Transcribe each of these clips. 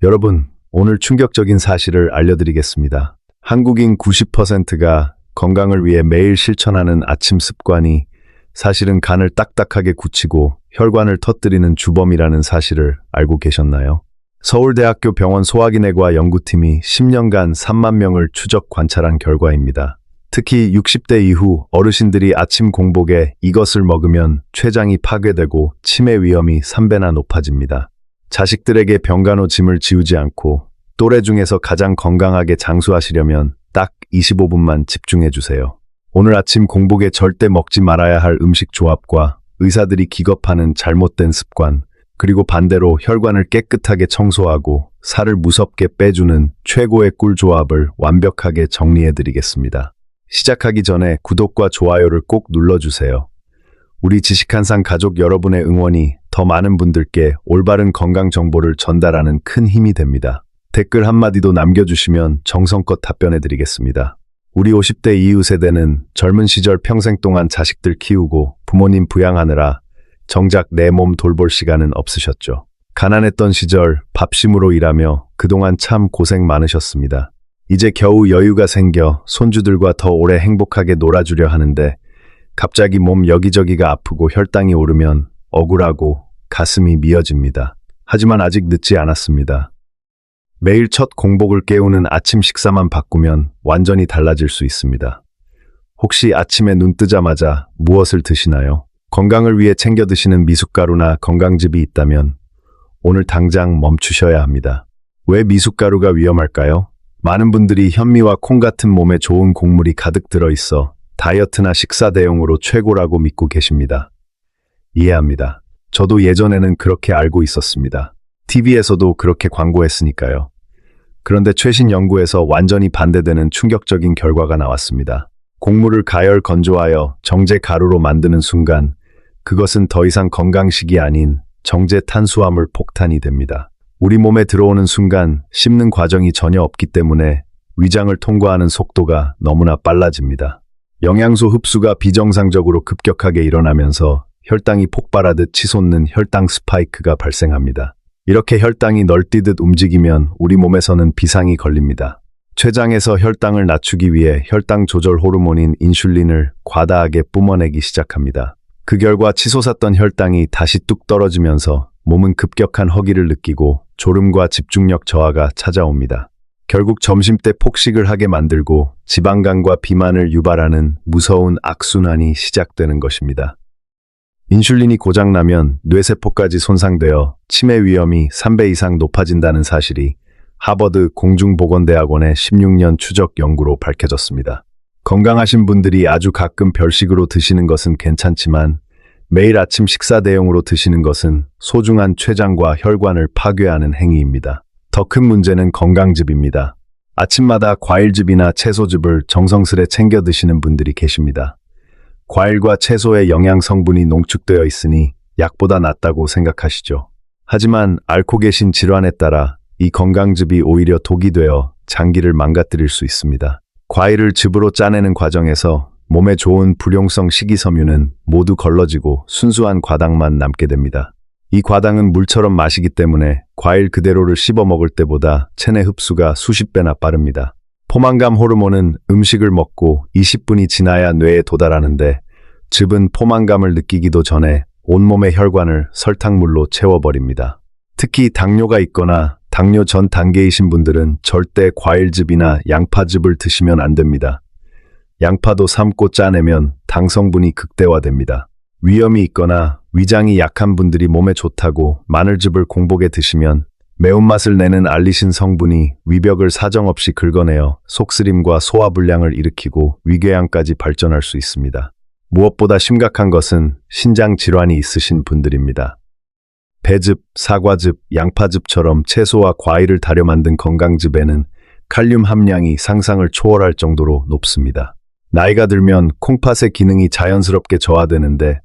여러분, 오늘 충격적인 사실을 알려드리겠습니다. 한국인 90%가 건강을 위해 매일 실천하는 아침 습관이 사실은 간을 딱딱하게 굳히고 혈관을 터뜨리는 주범이라는 사실을 알고 계셨나요? 서울대학교 병원 소화기내과 연구팀이 10년간 3만 명을 추적 관찰한 결과입니다. 특히 60대 이후 어르신들이 아침 공복에 이것을 먹으면 췌장이 파괴되고 치매 위험이 3배나 높아집니다. 자식들에게 병간호 짐을 지우지 않고 또래 중에서 가장 건강하게 장수하시려면 딱 25분만 집중해 주세요. 오늘 아침 공복에 절대 먹지 말아야 할 음식 조합과 의사들이 기겁하는 잘못된 습관, 그리고 반대로 혈관을 깨끗하게 청소하고 살을 무섭게 빼주는 최고의 꿀 조합을 완벽하게 정리해 드리겠습니다. 시작하기 전에 구독과 좋아요를 꼭 눌러주세요. 우리 지식한상 가족 여러분의 응원이 더 많은 분들께 올바른 건강 정보를 전달하는 큰 힘이 됩니다. 댓글 한마디도 남겨주시면 정성껏 답변해 드리겠습니다. 우리 50대 이후 세대는 젊은 시절 평생 동안 자식들 키우고 부모님 부양하느라 정작 내 몸 돌볼 시간은 없으셨죠. 가난했던 시절 밥심으로 일하며 그동안 참 고생 많으셨습니다. 이제 겨우 여유가 생겨 손주들과 더 오래 행복하게 놀아주려 하는데 갑자기 몸 여기저기가 아프고 혈당이 오르면 억울하고 가슴이 미어집니다. 하지만 아직 늦지 않았습니다. 매일 첫 공복을 깨우는 아침 식사만 바꾸면 완전히 달라질 수 있습니다. 혹시 아침에 눈 뜨자마자 무엇을 드시나요? 건강을 위해 챙겨 드시는 미숫가루나 건강즙이 있다면 오늘 당장 멈추셔야 합니다. 왜 미숫가루가 위험할까요? 많은 분들이 현미와 콩 같은 몸에 좋은 곡물이 가득 들어있어 다이어트나 식사 대용으로 최고라고 믿고 계십니다. 이해합니다. 저도 예전에는 그렇게 알고 있었습니다. TV에서도 그렇게 광고했으니까요. 그런데 최신 연구에서 완전히 반대되는 충격적인 결과가 나왔습니다. 곡물을 가열 건조하여 정제 가루로 만드는 순간 그것은 더 이상 건강식이 아닌 정제 탄수화물 폭탄이 됩니다. 우리 몸에 들어오는 순간 씹는 과정이 전혀 없기 때문에 위장을 통과하는 속도가 너무나 빨라집니다. 영양소 흡수가 비정상적으로 급격하게 일어나면서 혈당이 폭발하듯 치솟는 혈당 스파이크가 발생합니다. 이렇게 혈당이 널뛰듯 움직이면 우리 몸에서는 비상이 걸립니다. 췌장에서 혈당을 낮추기 위해 혈당 조절 호르몬인 인슐린을 과다하게 뿜어내기 시작합니다. 그 결과 치솟았던 혈당이 다시 뚝 떨어지면서 몸은 급격한 허기를 느끼고 졸음과 집중력 저하가 찾아옵니다. 결국 점심때 폭식을 하게 만들고 지방간과 비만을 유발하는 무서운 악순환이 시작되는 것입니다. 인슐린이 고장나면 뇌세포까지 손상되어 치매 위험이 3배 이상 높아진다는 사실이 하버드 공중보건대학원의 16년 추적 연구로 밝혀졌습니다. 건강하신 분들이 아주 가끔 별식으로 드시는 것은 괜찮지만 매일 아침 식사 대용으로 드시는 것은 소중한 췌장과 혈관을 파괴하는 행위입니다. 더 큰 문제는 건강즙입니다. 아침마다 과일즙이나 채소즙을 정성스레 챙겨 드시는 분들이 계십니다. 과일과 채소의 영양 성분이 농축되어 있으니 약보다 낫다고 생각하시죠. 하지만 앓고 계신 질환에 따라 이 건강즙이 오히려 독이 되어 장기를 망가뜨릴 수 있습니다. 과일을 즙으로 짜내는 과정에서 몸에 좋은 불용성 식이섬유는 모두 걸러지고 순수한 과당만 남게 됩니다. 이 과당은 물처럼 마시기 때문에 과일 그대로를 씹어 먹을 때보다 체내 흡수가 수십 배나 빠릅니다. 포만감 호르몬은 음식을 먹고 20분이 지나야 뇌에 도달하는데 즙은 포만감을 느끼기도 전에 온몸의 혈관을 설탕물로 채워버립니다. 특히 당뇨가 있거나 당뇨 전 단계이신 분들은 절대 과일즙이나 양파즙을 드시면 안 됩니다. 양파도 삶고 짜내면 당 성분이 극대화됩니다. 위염이 있거나 위장이 약한 분들이 몸에 좋다고 마늘즙을 공복에 드시면 매운맛을 내는 알리신 성분이 위벽을 사정없이 긁어내어 속쓰림과 소화불량을 일으키고 위궤양까지 발전할 수 있습니다. 무엇보다 심각한 것은 신장 질환이 있으신 분들입니다. 배즙, 사과즙, 양파즙처럼 채소와 과일을 달여 만든 건강즙에는 칼륨 함량이 상상을 초월할 정도로 높습니다. 나이가 들면 콩팥의 기능이 자연스럽게 저하되는데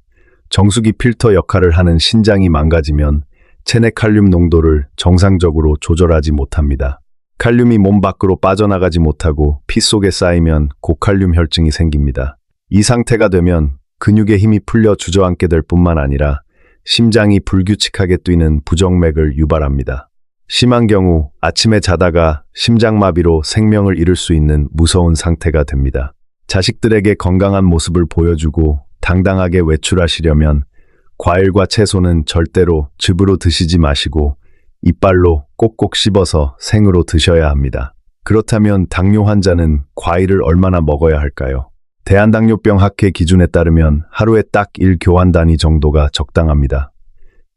정수기 필터 역할을 하는 신장이 망가지면 체내 칼륨 농도를 정상적으로 조절하지 못합니다. 칼륨이 몸 밖으로 빠져나가지 못하고 피 속에 쌓이면 고칼륨 혈증이 생깁니다. 이 상태가 되면 근육의 힘이 풀려 주저앉게 될 뿐만 아니라 심장이 불규칙하게 뛰는 부정맥을 유발합니다. 심한 경우 아침에 자다가 심장마비로 생명을 잃을 수 있는 무서운 상태가 됩니다. 자식들에게 건강한 모습을 보여주고 당당하게 외출하시려면 과일과 채소는 절대로 즙으로 드시지 마시고 이빨로 꼭꼭 씹어서 생으로 드셔야 합니다. 그렇다면 당뇨 환자는 과일을 얼마나 먹어야 할까요? 대한당뇨병 학회 기준에 따르면 하루에 딱 1교환 단위 정도가 적당합니다.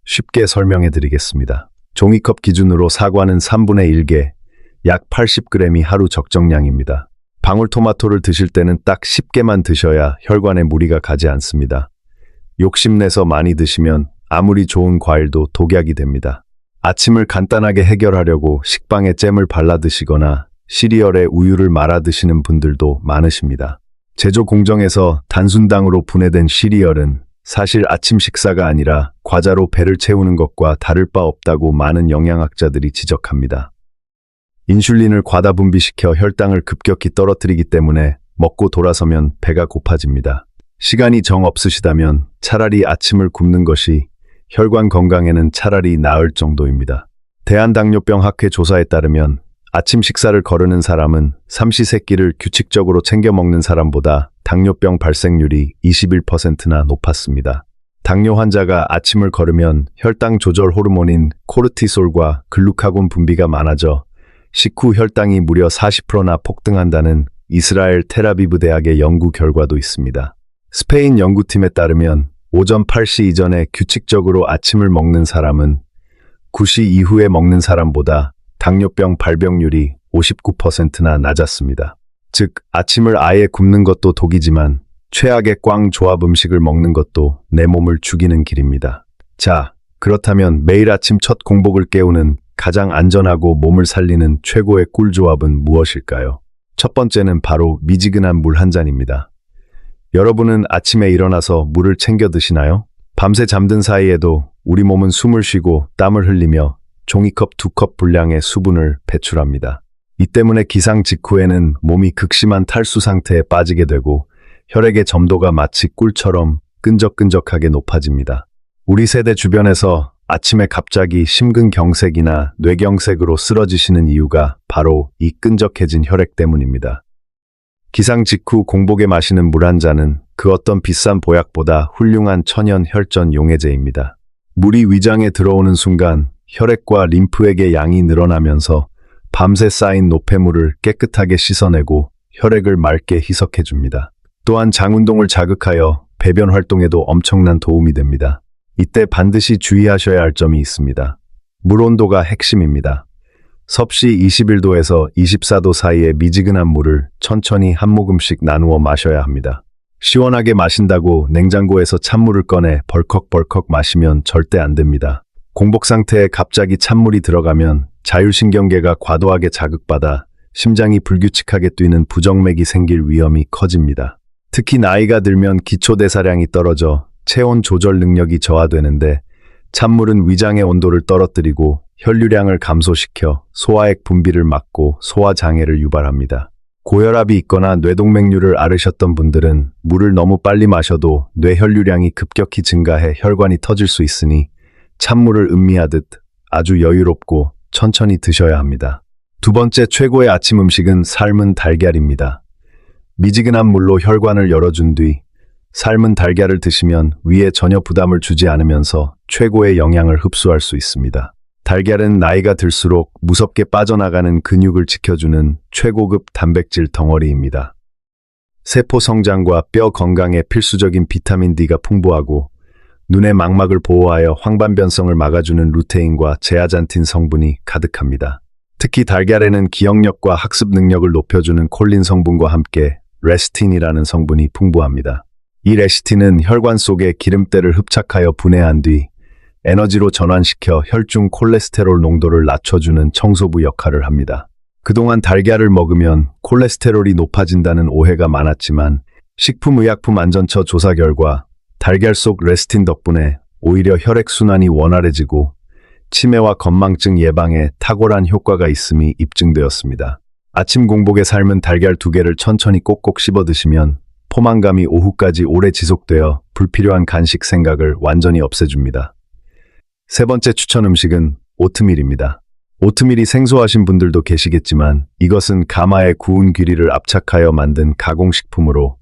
쉽게 설명해 드리겠습니다. 종이컵 기준으로 사과는 3분의 1개, 약 80g이 하루 적정량입니다. 방울토마토를 드실 때는 딱 10개만 드셔야 혈관에 무리가 가지 않습니다. 욕심내서 많이 드시면 아무리 좋은 과일도 독약이 됩니다. 아침을 간단하게 해결하려고 식빵에 잼을 발라 드시거나 시리얼에 우유를 말아 드시는 분들도 많으십니다. 제조 공정에서 단순당으로 분해된 시리얼은 사실 아침 식사가 아니라 과자로 배를 채우는 것과 다를 바 없다고 많은 영양학자들이 지적합니다. 인슐린을 과다 분비시켜 혈당을 급격히 떨어뜨리기 때문에 먹고 돌아서면 배가 고파집니다. 시간이 정 없으시다면 차라리 아침을 굶는 것이 혈관 건강에는 차라리 나을 정도입니다. 대한당뇨병 학회 조사에 따르면 아침 식사를 거르는 사람은 삼시세끼를 규칙적으로 챙겨 먹는 사람보다 당뇨병 발생률이 21%나 높았습니다. 당뇨 환자가 아침을 거르면 혈당 조절 호르몬인 코르티솔과 글루카곤 분비가 많아져 식후 혈당이 무려 40%나 폭등한다는 이스라엘 텔아비브 대학의 연구 결과도 있습니다. 스페인 연구팀에 따르면 오전 8시 이전에 규칙적으로 아침을 먹는 사람은 9시 이후에 먹는 사람보다 당뇨병 발병률이 59%나 낮았습니다. 즉, 아침을 아예 굶는 것도 독이지만 최악의 꽝 조합 음식을 먹는 것도 내 몸을 죽이는 길입니다. 자, 그렇다면 매일 아침 첫 공복을 깨우는 가장 안전하고 몸을 살리는 최고의 꿀 조합은 무엇일까요? 첫 번째는 바로 미지근한 물 한 잔입니다. 여러분은 아침에 일어나서 물을 챙겨 드시나요? 밤새 잠든 사이에도 우리 몸은 숨을 쉬고 땀을 흘리며 종이컵 2컵 분량의 수분을 배출합니다. 이 때문에 기상 직후에는 몸이 극심한 탈수 상태에 빠지게 되고 혈액의 점도가 마치 꿀처럼 끈적끈적하게 높아집니다. 우리 세대 주변에서 아침에 갑자기 심근경색이나 뇌경색으로 쓰러지시는 이유가 바로 이 끈적해진 혈액 때문입니다. 기상 직후 공복에 마시는 물 한 잔은 그 어떤 비싼 보약보다 훌륭한 천연 혈전 용해제입니다. 물이 위장에 들어오는 순간 혈액과 림프액의 양이 늘어나면서 밤새 쌓인 노폐물을 깨끗하게 씻어내고 혈액을 맑게 희석해줍니다. 또한 장운동을 자극하여 배변 활동에도 엄청난 도움이 됩니다. 이때 반드시 주의하셔야 할 점이 있습니다. 물 온도가 핵심입니다. 섭씨 21도에서 24도 사이의 미지근한 물을 천천히 한 모금씩 나누어 마셔야 합니다. 시원하게 마신다고 냉장고에서 찬물을 꺼내 벌컥벌컥 마시면 절대 안 됩니다. 공복 상태에 갑자기 찬물이 들어가면 자율신경계가 과도하게 자극받아 심장이 불규칙하게 뛰는 부정맥이 생길 위험이 커집니다. 특히 나이가 들면 기초대사량이 떨어져 체온 조절 능력이 저하되는데 찬물은 위장의 온도를 떨어뜨리고 혈류량을 감소시켜 소화액 분비를 막고 소화장애를 유발합니다. 고혈압이 있거나 뇌동맥류를 앓으셨던 분들은 물을 너무 빨리 마셔도 뇌혈류량이 급격히 증가해 혈관이 터질 수 있으니 찬물을 음미하듯 아주 여유롭고 천천히 드셔야 합니다. 두 번째 최고의 아침 음식은 삶은 달걀입니다. 미지근한 물로 혈관을 열어준 뒤 삶은 달걀을 드시면 위에 전혀 부담을 주지 않으면서 최고의 영양을 흡수할 수 있습니다. 달걀은 나이가 들수록 무섭게 빠져나가는 근육을 지켜주는 최고급 단백질 덩어리입니다. 세포 성장과 뼈 건강에 필수적인 비타민 D가 풍부하고 눈의 망막을 보호하여 황반변성을 막아주는 루테인과 제아잔틴 성분이 가득합니다. 특히 달걀에는 기억력과 학습 능력을 높여주는 콜린 성분과 함께 레시틴이라는 성분이 풍부합니다. 이 레시틴은 혈관 속에 기름때를 흡착하여 분해한 뒤 에너지로 전환시켜 혈중 콜레스테롤 농도를 낮춰주는 청소부 역할을 합니다. 그동안 달걀을 먹으면 콜레스테롤이 높아진다는 오해가 많았지만 식품의약품안전처 조사 결과 달걀 속 레시틴 덕분에 오히려 혈액순환이 원활해지고 치매와 건망증 예방에 탁월한 효과가 있음이 입증되었습니다. 아침 공복에 삶은 달걀 2개를 천천히 꼭꼭 씹어 드시면 포만감이 오후까지 오래 지속되어 불필요한 간식 생각을 완전히 없애줍니다. 세 번째 추천 음식은 오트밀입니다. 오트밀이 생소하신 분들도 계시겠지만 이것은 가마에 구운 귀리를 압착하여 만든 가공식품으로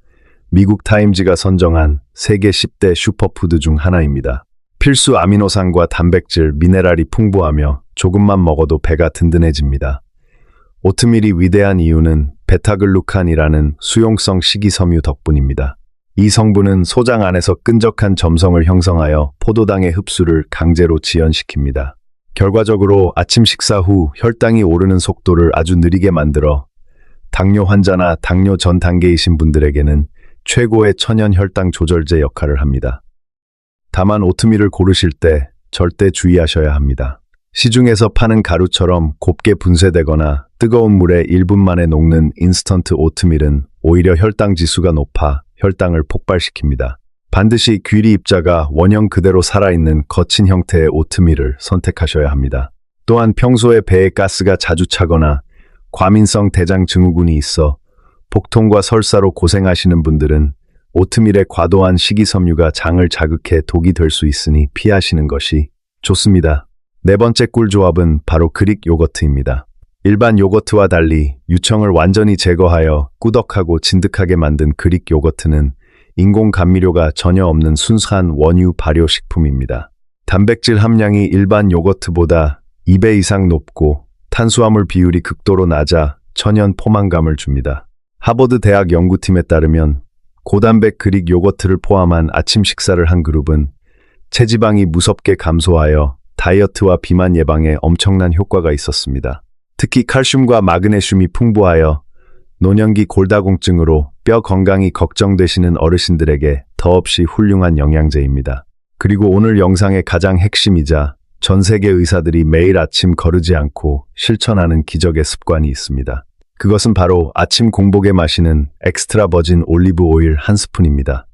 미국 타임지가 선정한 세계 10대 슈퍼푸드 중 하나입니다. 필수 아미노산과 단백질, 미네랄이 풍부하며 조금만 먹어도 배가 든든해집니다. 오트밀이 위대한 이유는 베타글루칸이라는 수용성 식이섬유 덕분입니다. 이 성분은 소장 안에서 끈적한 점성을 형성하여 포도당의 흡수를 강제로 지연시킵니다. 결과적으로 아침 식사 후 혈당이 오르는 속도를 아주 느리게 만들어 당뇨 환자나 당뇨 전 단계이신 분들에게는 최고의 천연 혈당 조절제 역할을 합니다. 다만 오트밀을 고르실 때 절대 주의하셔야 합니다. 시중에서 파는 가루처럼 곱게 분쇄되거나 뜨거운 물에 1분 만에 녹는 인스턴트 오트밀은 오히려 혈당 지수가 높아 혈당을 폭발시킵니다. 반드시 귀리 입자가 원형 그대로 살아있는 거친 형태의 오트밀을 선택하셔야 합니다. 또한 평소에 배에 가스가 자주 차거나 과민성 대장 증후군이 있어 복통과 설사로 고생하시는 분들은 오트밀의 과도한 식이섬유가 장을 자극해 독이 될 수 있으니 피하시는 것이 좋습니다. 네 번째 꿀조합은 바로 그릭 요거트입니다. 일반 요거트와 달리 유청을 완전히 제거하여 꾸덕하고 진득하게 만든 그릭 요거트는 인공 감미료가 전혀 없는 순수한 원유 발효 식품입니다. 단백질 함량이 일반 요거트보다 2배 이상 높고 탄수화물 비율이 극도로 낮아 천연 포만감을 줍니다. 하버드 대학 연구팀에 따르면 고단백 그릭 요거트를 포함한 아침 식사를 한 그룹은 체지방이 무섭게 감소하여 다이어트와 비만 예방에 엄청난 효과가 있었습니다. 특히 칼슘과 마그네슘이 풍부하여 노년기 골다공증으로 뼈 건강이 걱정되시는 어르신들에게 더없이 훌륭한 영양제입니다. 그리고 오늘 영상의 가장 핵심이자 전 세계 의사들이 매일 아침 거르지 않고 실천하는 기적의 습관이 있습니다. 그것은 바로 아침 공복에 마시는 엑스트라 버진 올리브 오일 한 스푼입니다.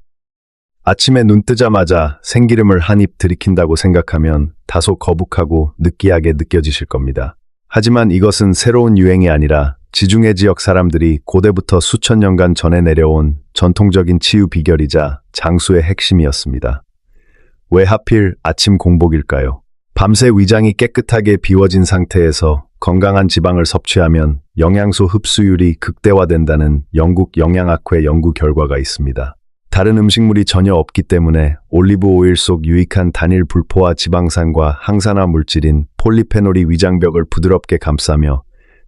아침에 눈 뜨자마자 생기름을 한 입 들이킨다고 생각하면 다소 거북하고 느끼하게 느껴지실 겁니다. 하지만 이것은 새로운 유행이 아니라 지중해 지역 사람들이 고대부터 수천 년간 전해 내려온 전통적인 치유 비결이자 장수의 핵심이었습니다. 왜 하필 아침 공복일까요? 밤새 위장이 깨끗하게 비워진 상태에서 건강한 지방을 섭취하면 영양소 흡수율이 극대화된다는 영국 영양학회 연구 결과가 있습니다. 다른 음식물이 전혀 없기 때문에 올리브 오일 속 유익한 단일 불포화 지방산과 항산화 물질인 폴리페놀이 위장벽을 부드럽게 감싸며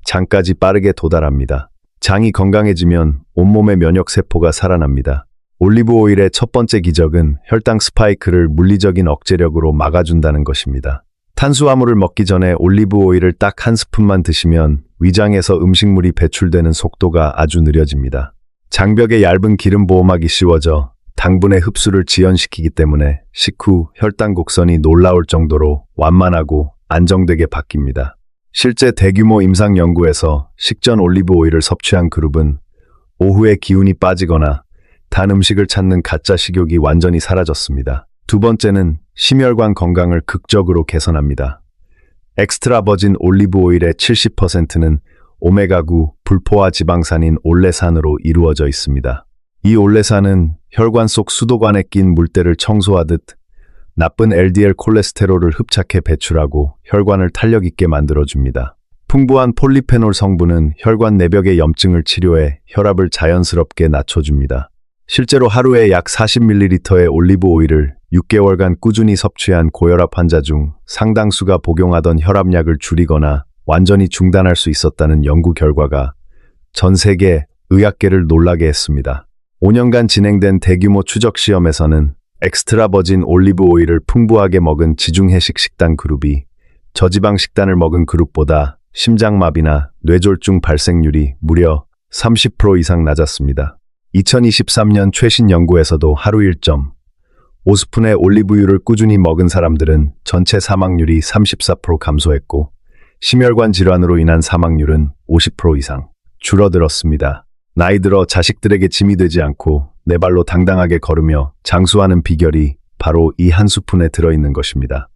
장까지 빠르게 도달합니다. 장이 건강해지면 온몸의 면역세포가 살아납니다. 올리브 오일의 첫 번째 기적은 혈당 스파이크를 물리적인 억제력으로 막아준다는 것입니다. 탄수화물을 먹기 전에 올리브 오일을 딱 한 스푼만 드시면 위장에서 음식물이 배출되는 속도가 아주 느려집니다. 장벽에 얇은 기름 보호막이 씌워져 당분의 흡수를 지연시키기 때문에 식후 혈당 곡선이 놀라울 정도로 완만하고 안정되게 바뀝니다. 실제 대규모 임상 연구에서 식전 올리브 오일을 섭취한 그룹은 오후에 기운이 빠지거나 단 음식을 찾는 가짜 식욕이 완전히 사라졌습니다. 두 번째는 심혈관 건강을 극적으로 개선합니다. 엑스트라 버진 올리브 오일의 70%는 오메가9 불포화 지방산인 올레산으로 이루어져 있습니다. 이 올레산은 혈관 속 수도관에 낀 물때를 청소하듯 나쁜 LDL 콜레스테롤을 흡착해 배출하고 혈관을 탄력 있게 만들어줍니다. 풍부한 폴리페놀 성분은 혈관 내벽의 염증을 치료해 혈압을 자연스럽게 낮춰줍니다. 실제로 하루에 약 40ml의 올리브 오일을 6개월간 꾸준히 섭취한 고혈압 환자 중 상당수가 복용하던 혈압약을 줄이거나 완전히 중단할 수 있었다는 연구 결과가 전 세계 의학계를 놀라게 했습니다. 5년간 진행된 대규모 추적 시험에서는 엑스트라 버진 올리브 오일을 풍부하게 먹은 지중해식 식단 그룹이 저지방 식단을 먹은 그룹보다 심장마비나 뇌졸중 발생률이 무려 30% 이상 낮았습니다. 2023년 최신 연구에서도 하루 1.5스푼의 올리브유를 꾸준히 먹은 사람들은 전체 사망률이 34% 감소했고 심혈관 질환으로 인한 사망률은 50% 이상 줄어들었습니다. 나이 들어 자식들에게 짐이 되지 않고 내 발로 당당하게 걸으며 장수하는 비결이 바로 이 한 스푼에 들어있는 것입니다.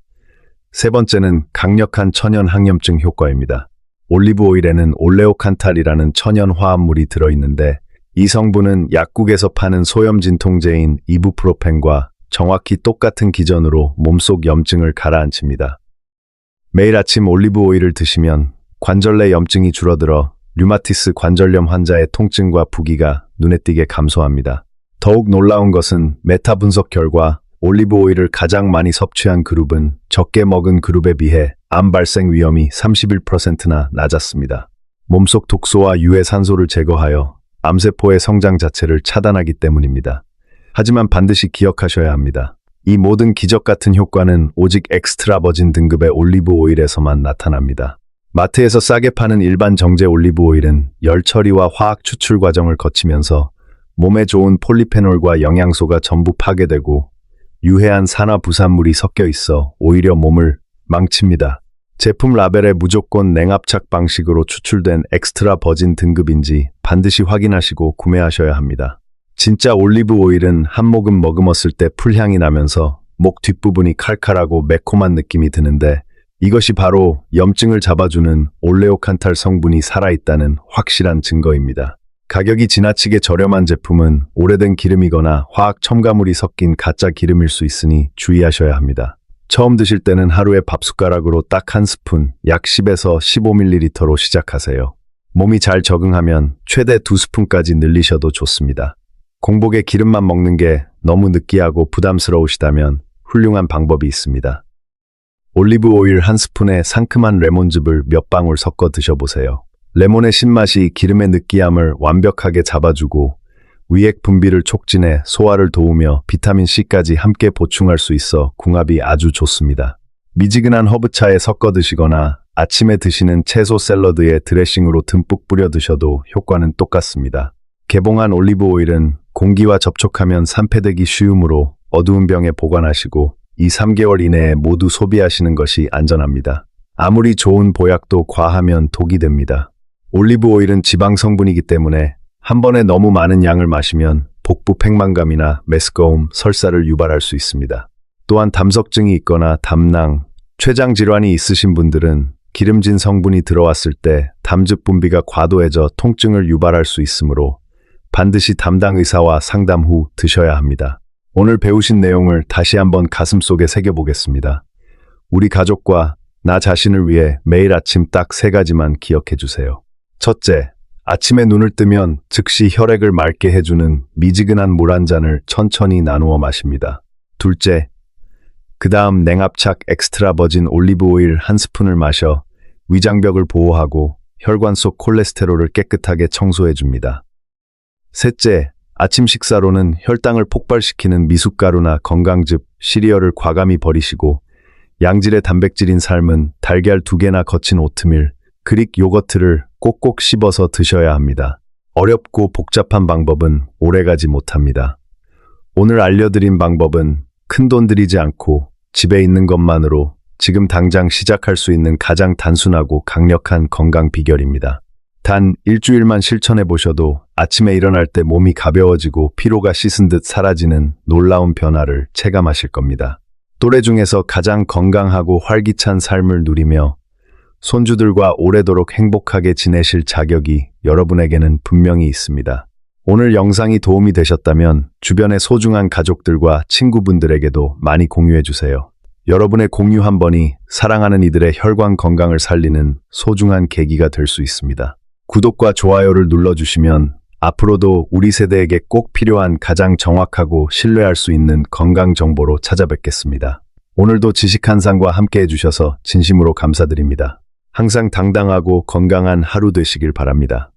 세 번째는 강력한 천연 항염증 효과입니다. 올리브 오일에는 올레오칸탈이라는 천연 화합물이 들어있는데 이 성분은 약국에서 파는 소염 진통제인 이부프로펜과 정확히 똑같은 기전으로 몸속 염증을 가라앉힙니다. 매일 아침 올리브 오일을 드시면 관절내 염증이 줄어들어 류마티스 관절염 환자의 통증과 부기가 눈에 띄게 감소합니다. 더욱 놀라운 것은 메타 분석 결과 올리브 오일을 가장 많이 섭취한 그룹은 적게 먹은 그룹에 비해 암 발생 위험이 31%나 낮았습니다. 몸속 독소와 유해 산소를 제거하여 암세포의 성장 자체를 차단하기 때문입니다. 하지만 반드시 기억하셔야 합니다. 이 모든 기적 같은 효과는 오직 엑스트라 버진 등급의 올리브 오일에서만 나타납니다. 마트에서 싸게 파는 일반 정제 올리브 오일은 열 처리와 화학 추출 과정을 거치면서 몸에 좋은 폴리페놀과 영양소가 전부 파괴되고 유해한 산화 부산물이 섞여 있어 오히려 몸을 망칩니다. 제품 라벨에 무조건 냉압착 방식으로 추출된 엑스트라 버진 등급인지 반드시 확인하시고 구매하셔야 합니다. 진짜 올리브 오일은 한 모금 머금었을 때 풀향이 나면서 목 뒷부분이 칼칼하고 매콤한 느낌이 드는데 이것이 바로 염증을 잡아주는 올레오칸탈 성분이 살아있다는 확실한 증거입니다. 가격이 지나치게 저렴한 제품은 오래된 기름이거나 화학 첨가물이 섞인 가짜 기름일 수 있으니 주의하셔야 합니다. 처음 드실 때는 하루에 밥숟가락으로 딱 한 스푼, 약 10에서 15ml로 시작하세요. 몸이 잘 적응하면 최대 2스푼까지 늘리셔도 좋습니다. 공복에 기름만 먹는 게 너무 느끼하고 부담스러우시다면 훌륭한 방법이 있습니다. 올리브 오일 한 스푼에 상큼한 레몬즙을 몇 방울 섞어 드셔보세요. 레몬의 신맛이 기름의 느끼함을 완벽하게 잡아주고 위액 분비를 촉진해 소화를 도우며 비타민C까지 함께 보충할 수 있어 궁합이 아주 좋습니다. 미지근한 허브차에 섞어 드시거나 아침에 드시는 채소 샐러드에 드레싱으로 듬뿍 뿌려 드셔도 효과는 똑같습니다. 개봉한 올리브 오일은 공기와 접촉하면 산패되기 쉬우므로 어두운 병에 보관하시고 2-3개월 이내에 모두 소비하시는 것이 안전합니다. 아무리 좋은 보약도 과하면 독이 됩니다. 올리브 오일은 지방 성분이기 때문에 한 번에 너무 많은 양을 마시면 복부 팽만감이나 메스꺼움, 설사를 유발할 수 있습니다. 또한 담석증이 있거나 담낭, 췌장 질환이 있으신 분들은 기름진 성분이 들어왔을 때 담즙 분비가 과도해져 통증을 유발할 수 있으므로 반드시 담당 의사와 상담 후 드셔야 합니다. 오늘 배우신 내용을 다시 한번 가슴속에 새겨보겠습니다. 우리 가족과 나 자신을 위해 매일 아침 딱 3가지만 기억해 주세요. 첫째, 아침에 눈을 뜨면 즉시 혈액을 맑게 해주는 미지근한 물 한 잔을 천천히 나누어 마십니다. 둘째, 그 다음 냉압착 엑스트라 버진 올리브 오일 한 스푼을 마셔 위장벽을 보호하고 혈관 속 콜레스테롤을 깨끗하게 청소해 줍니다. 셋째, 아침 식사로는 혈당을 폭발시키는 미숫가루나 건강즙, 시리얼을 과감히 버리시고 양질의 단백질인 삶은 달걀 2개나 거친 오트밀, 그릭 요거트를 꼭꼭 씹어서 드셔야 합니다. 어렵고 복잡한 방법은 오래가지 못합니다. 오늘 알려드린 방법은 큰돈 들이지 않고 집에 있는 것만으로 지금 당장 시작할 수 있는 가장 단순하고 강력한 건강 비결입니다. 단 일주일만 실천해 보셔도 아침에 일어날 때 몸이 가벼워지고 피로가 씻은 듯 사라지는 놀라운 변화를 체감하실 겁니다. 또래 중에서 가장 건강하고 활기찬 삶을 누리며 손주들과 오래도록 행복하게 지내실 자격이 여러분에게는 분명히 있습니다. 오늘 영상이 도움이 되셨다면 주변의 소중한 가족들과 친구분들에게도 많이 공유해 주세요. 여러분의 공유 한 번이 사랑하는 이들의 혈관 건강을 살리는 소중한 계기가 될 수 있습니다. 구독과 좋아요를 눌러주시면 앞으로도 우리 세대에게 꼭 필요한 가장 정확하고 신뢰할 수 있는 건강 정보로 찾아뵙겠습니다. 오늘도 지식한상과 함께 해주셔서 진심으로 감사드립니다. 항상 당당하고 건강한 하루 되시길 바랍니다.